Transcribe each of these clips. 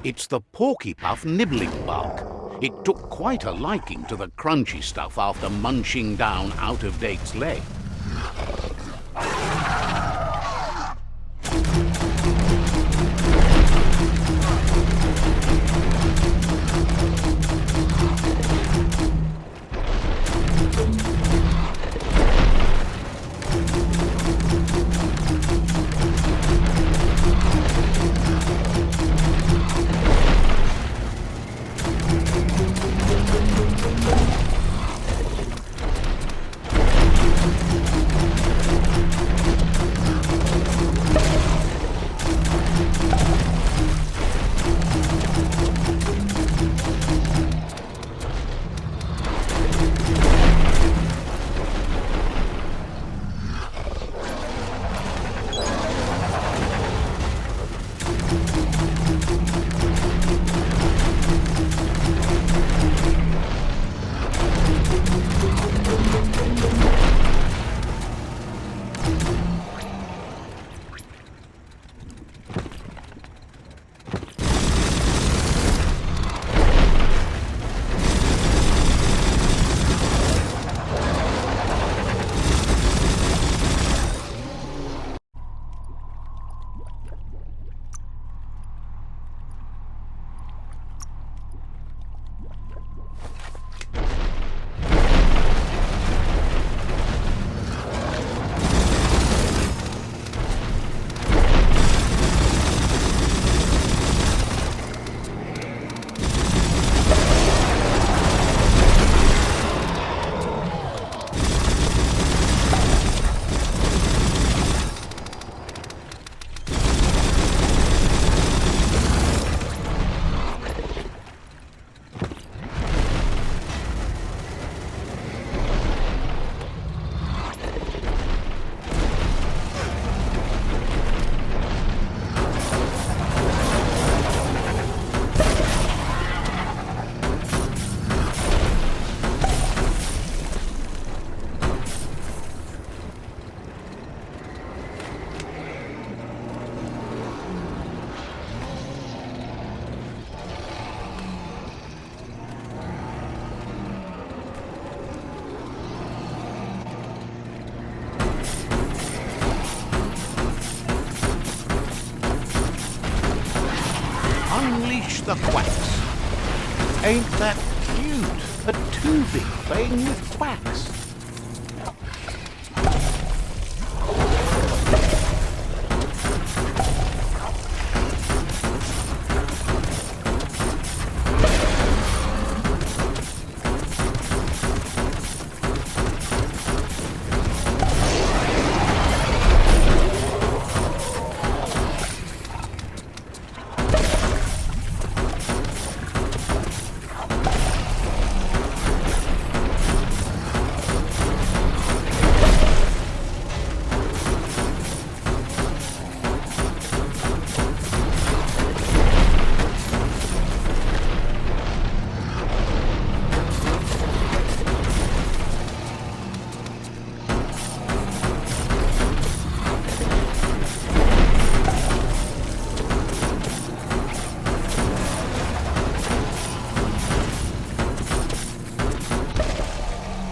It's the porky-puff nibbling bug. It took quite a liking to the crunchy stuff after munching down out-of-date's leg. Unleash the quacks. Ain't that cute? A tubing playing with quacks.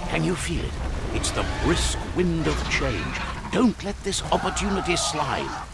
Can you feel it? It's the brisk wind of change. Don't let this opportunity slide.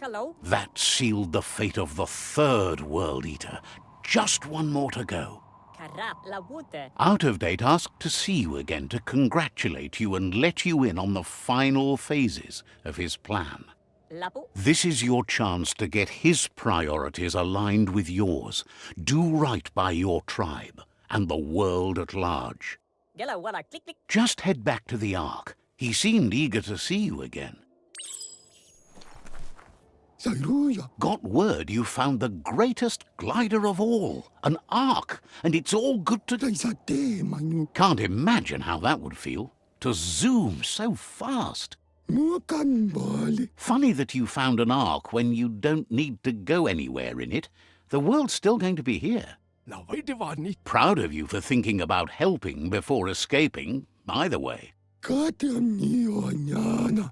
Hello. That sealed the fate of the third World Eater. Just one more to go. Karap la wute. Out of Date asked to see you again to congratulate you and let you in on the final phases of his plan. Lapu. This is your chance to get his priorities aligned with yours. Do right by your tribe and the world at large. Gela wala click click. Just head back to the Ark. He seemed eager to see you again. Got word you found the greatest glider of all, an Ark, and it's all good to... Can't imagine how that would feel, to zoom so fast. Funny that you found an Ark when you don't need to go anywhere in it. The world's still going to be here. Proud of you for thinking about helping before escaping, either way.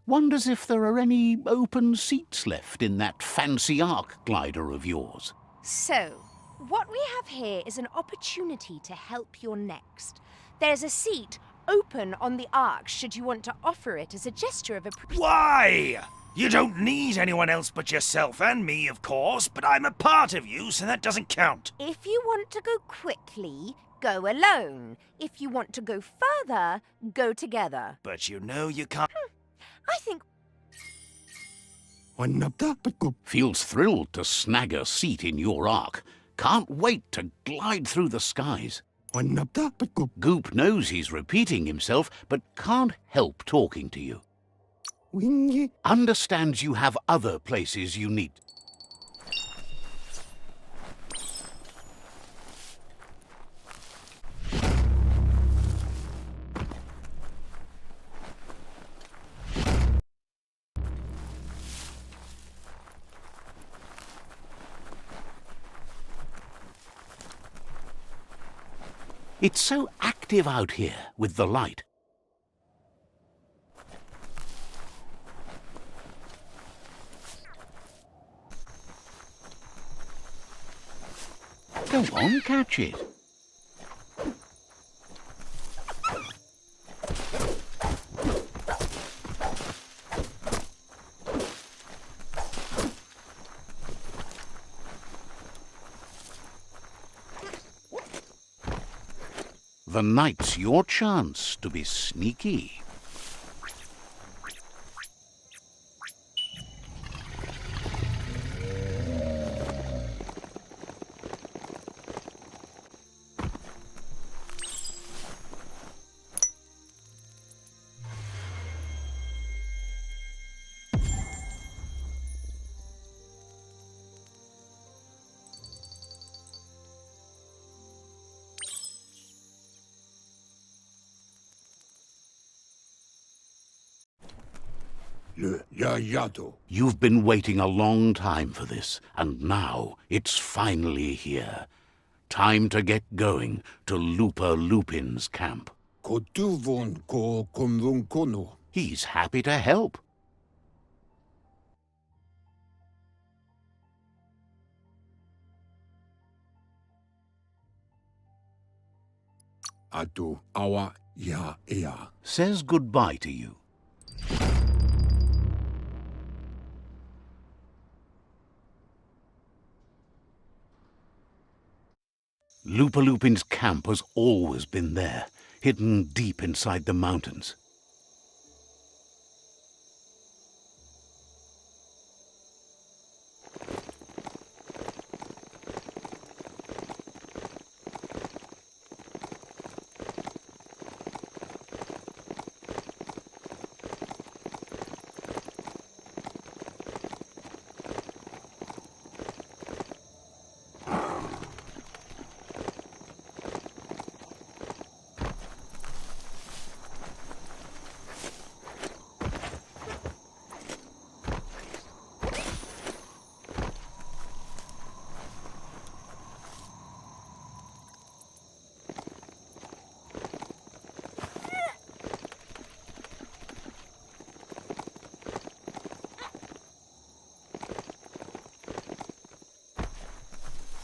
Wonders if there are any open seats left in that fancy Ark glider of yours. So, what we have here is an opportunity to help your next. There's a seat open on the Ark should you want to offer it as a gesture of appreciation. Why? You don't need anyone else but yourself and me, of course, but I'm a part of you, so that doesn't count. If you want to go quickly, go alone. If you want to go further, go together. But you know you can't... I think... Feels thrilled to snag a seat in your Ark. Can't wait to glide through the skies. Goop knows he's repeating himself, but can't help talking to you. Understands you have other places you need. It's so active out here with the light. Go on, catch it. The night's your chance to be sneaky. You've been waiting a long time for this, and now it's finally here. Time to get going to Lupin's camp. He's happy to help. Says goodbye to you. Lupin's camp has always been there, hidden deep inside the mountains.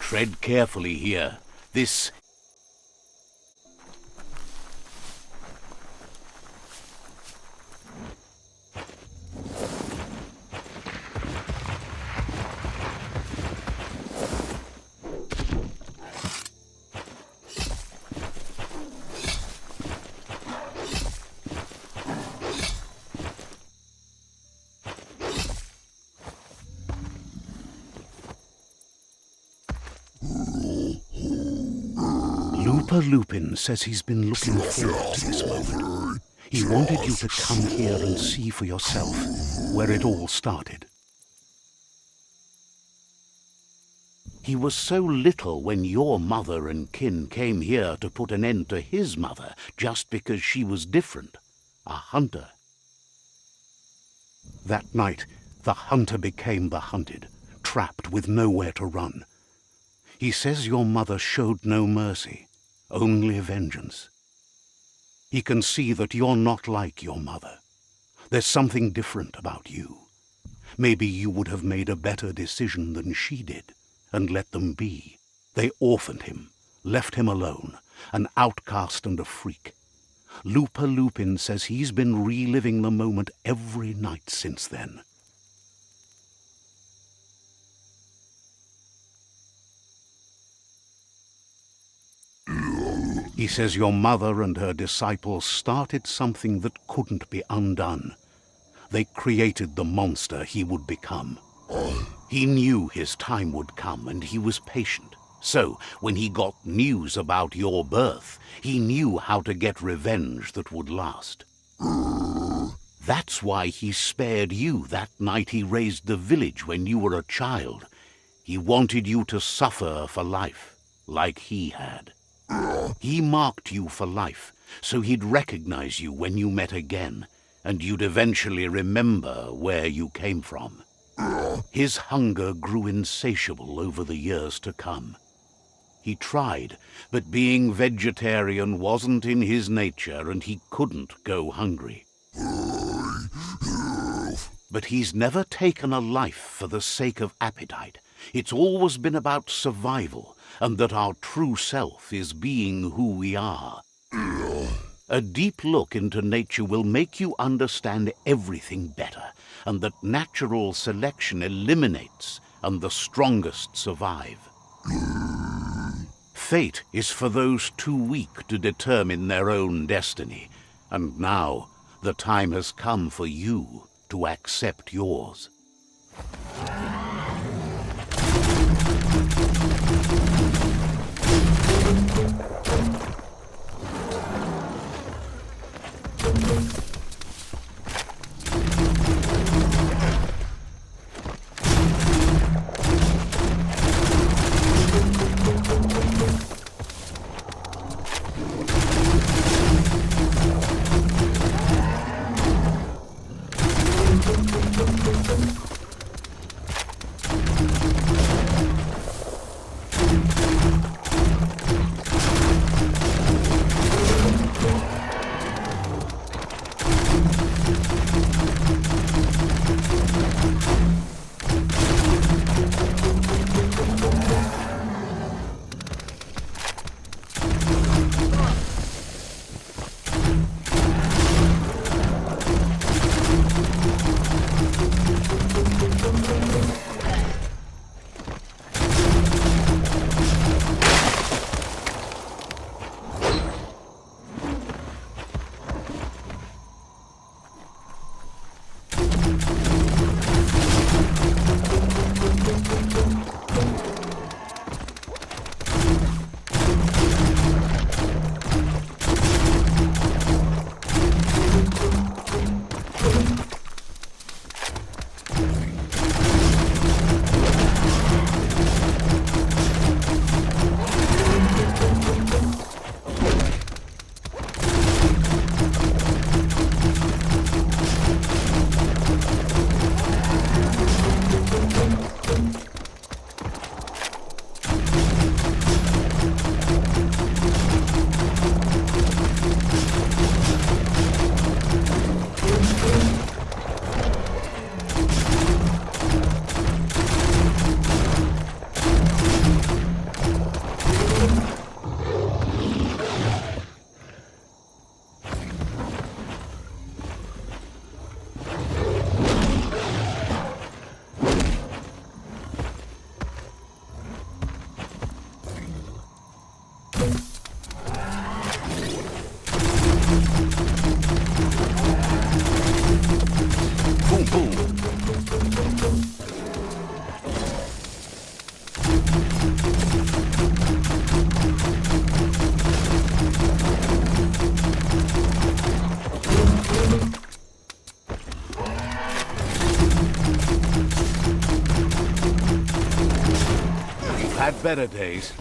Tread carefully here. This... Lupin says he's been looking forward to this moment. He wanted you to come here and see for yourself where it all started. He was so little when your mother and kin came here to put an end to his mother just because she was different, a hunter. That night, the hunter became the hunted, trapped with nowhere to run. He says your mother showed no mercy, only vengeance. He can see that you're not like your mother. There's something different about you. Maybe you would have made a better decision than she did, and let them be. They orphaned him, left him alone, an outcast and a freak. Lupin says he's been reliving the moment every night since then. He says your mother and her disciples started something that couldn't be undone. They created the monster he would become. He knew his time would come, and he was patient. So, when he got news about your birth, he knew how to get revenge that would last. That's why he spared you that night he raised the village when you were a child. He wanted you to suffer for life, like he had. He marked you for life, so he'd recognize you when you met again, and you'd eventually remember where you came from. His hunger grew insatiable over the years to come. He tried, but being vegetarian wasn't in his nature, and he couldn't go hungry. But he's never taken a life for the sake of appetite. It's always been about survival, and that our true self is being who we are. A deep look into nature will make you understand everything better, and that natural selection eliminates, and the strongest survive. Fate is for those too weak to determine their own destiny, and now the time has come for you to accept yours. better days.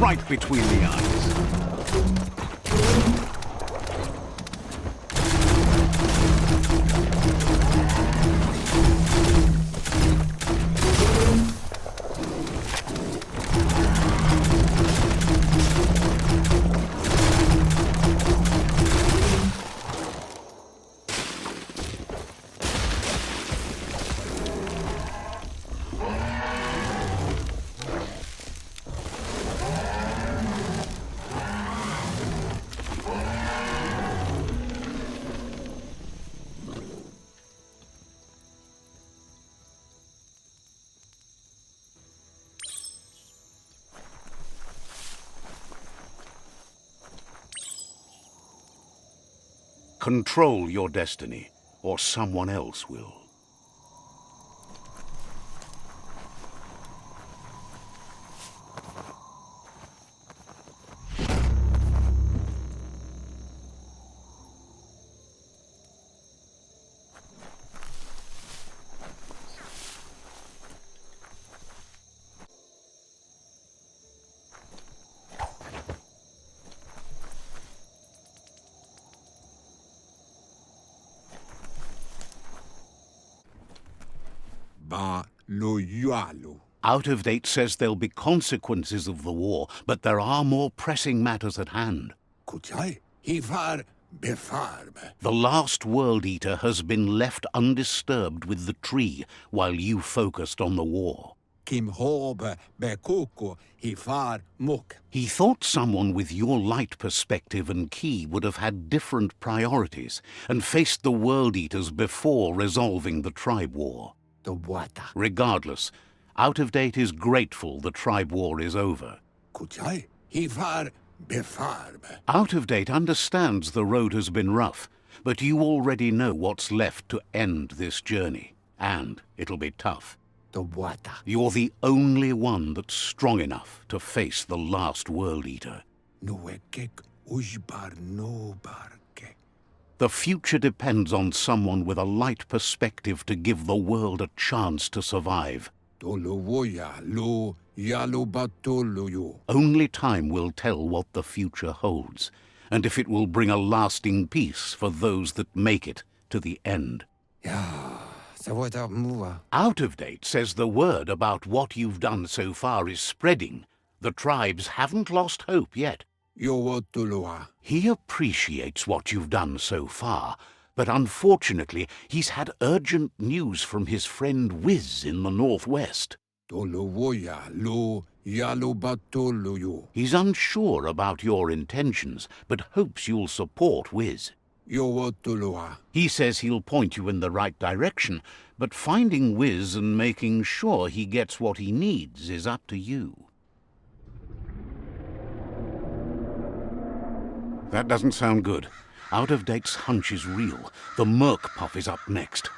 Right between the eyes. Control your destiny, or someone else will. Ba lo yualo. Out of Date says there'll be consequences of the war, but there are more pressing matters at hand. Kuchai, hifar befarbe. The last World Eater has been left undisturbed with the tree while you focused on the war. Kim hobe bekuko hifar muk. He thought someone with your light perspective and key would have had different priorities and faced the World Eaters before resolving the tribe war. The wata. Regardless, Out of Date is grateful the tribe war is over. Kuchai, hifar befarbe. Out of Date understands the road has been rough, but you already know what's left to end this journey. And it'll be tough. The wata. You're the only one that's strong enough to face the last World Eater. Nuekek ujbar no barke. The future depends on someone with a light perspective to give the world a chance to survive. Tolowoya lo yalo batoloyo. Only time will tell what the future holds, and if it will bring a lasting peace for those that make it to the end. Ya, sawata muwa. Out of Date says the word about what you've done so far is spreading. The tribes haven't lost hope yet. Yo wotoloa. He appreciates what you've done so far, but unfortunately he's had urgent news from his friend Wiz in the northwest. Tolowoya lo yalo batoloyo. He's unsure about your intentions, but hopes you'll support Wiz. Yo wotoloa. He says he'll point you in the right direction, but finding Wiz and making sure he gets what he needs is up to you. That doesn't sound good. Out of Date's hunch is real. The Merc Puff is up next.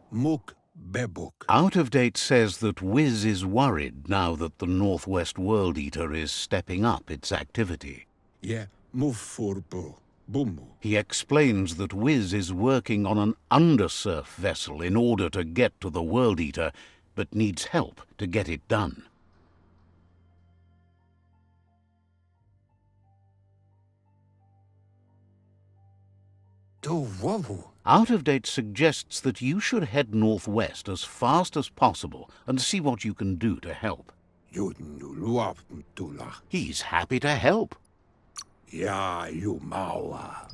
Muk bebuk. Out of Date says that Wiz is worried now that the Northwest World Eater is stepping up its activity. Ye mufurbo. Bumu. He explains that Wiz is working on an undersurf vessel in order to get to the World Eater, but needs help to get it done. Do wawu. Out of Date suggests that you should head northwest as fast as possible and see what you can do to help. Yudnuluap tula. He's happy to help. Ya you mawa.